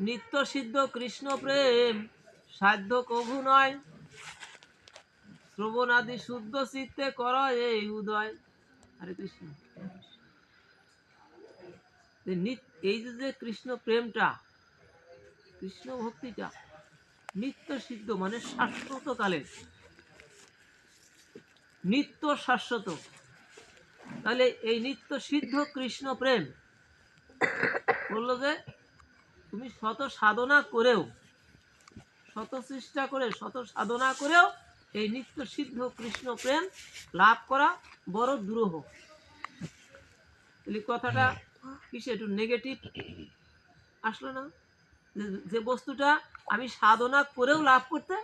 নিত্য সিদ্ধ কৃষ্ণ প্রেম সাধ্য কভু নয়, শ্রবণ আদি শুদ্ধ চিত্তে কর এই উদয়। হরে কৃষ্ণ। এই যে কৃষ্ণ প্রেমটা, কৃষ্ণ ভক্তিটা নিত্য সিদ্ধ মানে শাশ্বত কালে, নিত্য শাশ্বত। তাহলে এই নিত্য সিদ্ধ কৃষ্ণ প্রেম বললো যে তুমি শত সাধনা করেও, শত চেষ্টা করে, শত সাধনা করেও এই নিত্য সিদ্ধ কৃষ্ণ প্রেম লাভ করা বড় দুরূহ। এই কথাটা কিসে একটু নেগেটিভ আসলো না? যে বস্তুটা আমি সাধনা করেও লাভ করতে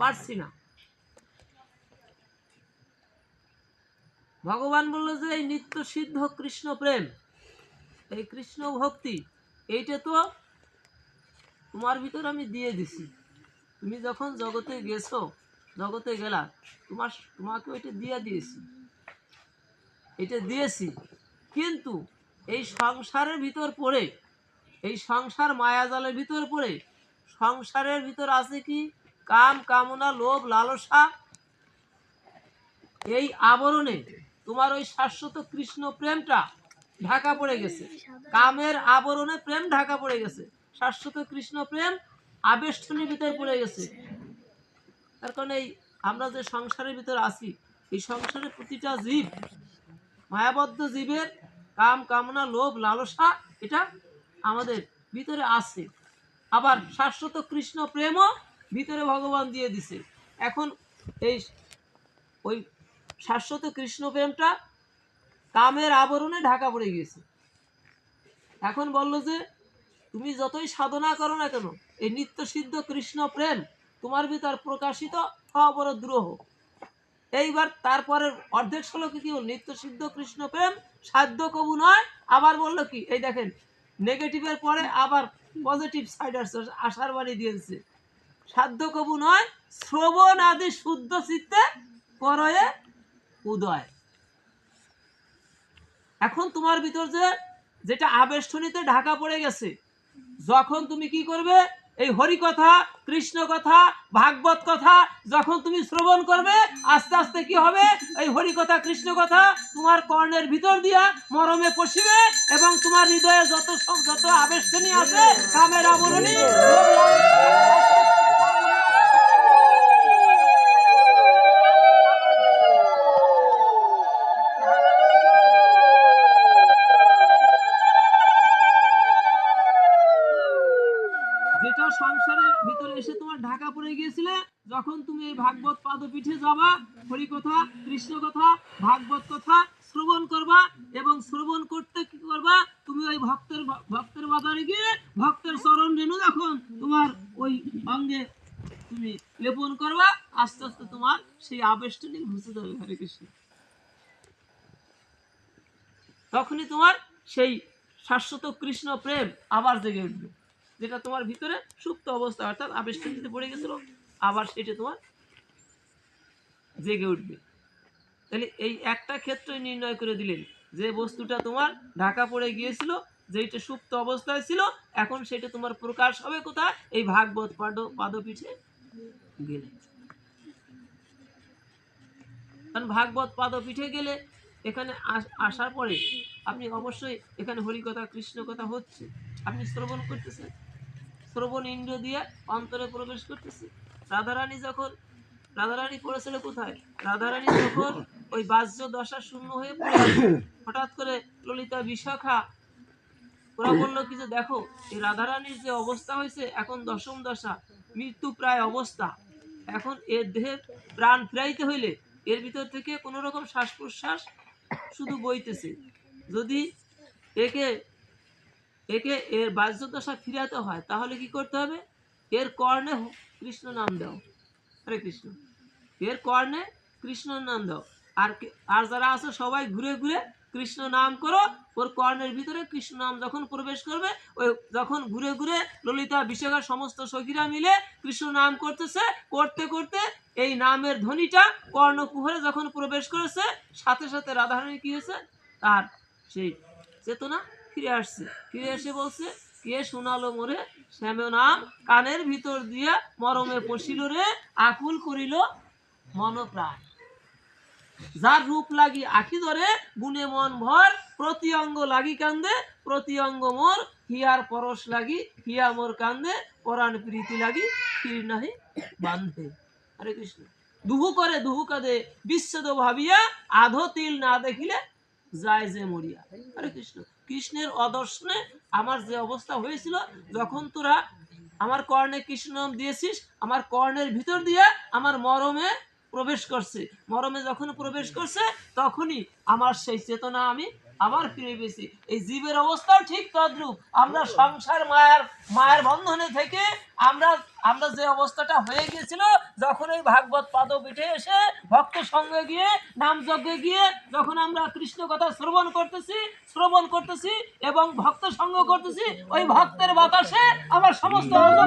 পারছি না। ভগবান বললো যে এই নিত্য সিদ্ধ কৃষ্ণ প্রেম, এই কৃষ্ণ ভক্তি, এইটা তো তোমার ভিতর আমি দিয়ে দিছি। তুমি যখন জগতে গেছো, জগতে গেলা, তোমাকে ওইটা দিয়ে দিয়েছি, এটা দিয়েছি। কিন্তু এই সংসারের ভিতর পড়ে, এই সংসার মায়াজালের ভিতর পড়ে, সংসারের ভিতর আছে কি কাম কামনা লোভ লালসা, এই আবরণে তোমার ওই শাশ্বত কৃষ্ণ প্রেমটা ঢাকা পড়ে গেছে। কামের আবরণে প্রেম ঢাকা পড়ে গেছে, শাশ্বত কৃষ্ণ প্রেম আবেষ্টনীর ভিতর পড়ে গেছে। তার কারণে এই আমরা যে সংসারের ভিতর আছি, এই সংসারের প্রতিটা জীব, মায়াবদ্ধ জীবের কাম কামনা লোভ লালসা এটা আমাদের ভিতরে আছে। আবার শাশ্বত কৃষ্ণ প্রেমও ভিতরে ভগবান দিয়ে দিছে। এখন এই ওই শাশ্বত কৃষ্ণ প্রেমটা কামের আবরণে ঢাকা পড়ে গিয়েছে। এখন বলল যে তুমি যতই সাধনা করো না কেন, এই নিত্য সিদ্ধ কৃষ্ণ প্রেম তোমার ভিতর প্রকাশিত হওয়া বড় দ্রোহ। এইবার তারপরের অর্ধেক শ্লোকে কি হল? নিত্য সিদ্ধ কৃষ্ণ প্রেম সাধ্য কবু নয়। আবার বললো কি, এই দেখেন নেগেটিভের পরে আবার পজিটিভ সাইড আশার বাণী দিয়েছে। সাধ্য কবু নয়, শ্রবণ আদি শুদ্ধ চিত্তে করয়ে উদয়। এখন তোমার ভিতর যে যেটা আবেষ্টনীতে ঢাকা পড়ে গেছে, যখন তুমি কি করবে, এই হরি কথা, কৃষ্ণ কথা, ভাগবত কথা যখন তুমি শ্রবণ করবে, আস্তে আস্তে কি হবে, এই হরি কথা কৃষ্ণ কথা তোমার কর্ণের ভিতর দিয়া মরমে পশিবে এবং তোমার হৃদয়ে যত আবেষ্টনী আছে, কামের আবরণী, যেটা সংসারের ভিতরে এসে তোমার ঢাকা পড়ে গিয়েছিলে, যখন তুমি এই ভাগবত পাদপীঠে যাবা, হরি কথা কৃষ্ণ কথা ভাগবত কথা শ্রবণ করবা, এবং শ্রবণ করতে কি করবা, তুমি ওই ভক্তের বাজারে গিয়ে ভক্তের চরণ রেণু যখন তোমার ওই অঙ্গে তুমি লেপন করবা, আস্তে আস্তে তোমার সেই আবেষ্টনী ঘুষে যাবে। হরে কৃষ্ণ। তখনই তোমার সেই শাশ্বত কৃষ্ণ প্রেম আবার জেগে উঠবে, যেটা তোমার ভিতরে সুপ্ত অবস্থা অর্থাৎ আবেষ্টনীতে পড়ে গেছিল, আবার সেটা তোমার জেগে উঠবে। তাহলে এই একটা ক্ষেত্রে নির্ণয় করে দিলেন যে বস্তুটা তোমার ঢাকা পড়ে গিয়েছিল, যেটা সুপ্ত অবস্থায় ছিল, এখন সেটা তোমার প্রকাশ হবে কোথায়? এই ভাগবত পাদপীঠে গেলে। কারণ ভাগবত পাদপীঠে গেলে এখানে আসার পরে আপনি অবশ্যই এখানে হরি কথা কৃষ্ণ কথা হচ্ছে, আপনি শ্রবণ করতেছেন, শ্রবণ ইন্দ্রিয় দিয়ে অন্তরে প্রবেশ করতেছে। রাধারানী পড়েছিল কোথায়? রাধারানী যখন ওই বাহ্য দশা শূন্য হয়ে পড়ে আছে, হঠাৎ করে ললিতা বিশাখা ওরা বললো কি যে দেখো এই রাধারানীর যে অবস্থা হয়েছে, এখন দশম দশা, মৃত্যু প্রায় অবস্থা, এখন এর দেহে প্রাণ ফিরাইতে হইলে এর ভিতর থেকে কোন রকম শ্বাস প্রশ্বাস শুধু বইতেছে, যদি একে এর বাহ্য দশা ফিরাতে হয় তাহলে কি করতে হবে? এর কর্ণে কৃষ্ণ নাম দাও। হরে কৃষ্ণ। এর কর্ণে কৃষ্ণ নাম দাও। আর যারা আছে সবাই ঘুরে ঘুরে কৃষ্ণ নাম করো। ওর কর্ণের ভিতরে কৃষ্ণ নাম যখন প্রবেশ করবে, ওই যখন ঘুরে ঘুরে ললিতা বিশাখার সমস্ত সখীরা মিলে কৃষ্ণ নাম করতেছে, করতে করতে এই নামের ধ্বনিটা কর্ণকুহরে যখন প্রবেশ করেছে, সাথে সাথে রাধারানী কি হয়েছে, তার সেই চেতনা ফিরে আসছে। ফিরে এসে বলছে কে শোনালো মোরে শ্যাম নাম, কানের ভিতর দিয়া মরমে পশিল রে, আকুল করিল মন প্রাণ। যার রূপ লাগি আখি ধরে, গুণে মন ভর, প্রতি অঙ্গ লাগি কান্দে, প্রতি অঙ্গ মোর, হিয়ার পরশ লাগি হিয়া মোর কান্দে, পরাণ প্রীতি লাগি ক্ষীর নাহি বান্ধে। হরে কৃষ্ণ। দুহু করে দুহু কাঁদে বিচ্ছেদ ভাবিয়া, আধো তিল না দেখিলে যায় যে মরিয়া। হরে কৃষ্ণ। কৃষ্ণের অদর্শনে আমার যে অবস্থা হয়েছিল, যখন তোরা আমার কর্ণে কৃষ্ণ নাম দিয়েছিস, আমার কর্ণের ভিতর দিয়ে আমার মরমে প্রবেশ করছে, মরমে যখন প্রবেশ করছে তখনই আমার সেই চেতনা আমি আবার ফিরে পেয়েছি। এই জীবের অবস্থাও ঠিক তদ্রূপ। আমরা সংসার মায়ের বন্ধনে থেকে আমরা আমরা যে অবস্থাটা হয়ে গিয়েছিল, যখন এই ভাগবত পাদপীঠে এসে ভক্ত সঙ্গে গিয়ে নাম যজ্ঞে গিয়ে যখন আমরা কৃষ্ণ কথা শ্রবণ করতেছি এবং ভক্ত সঙ্গ করতেছি, ওই ভক্তের বাতাসে আমার সমস্ত অঙ্গ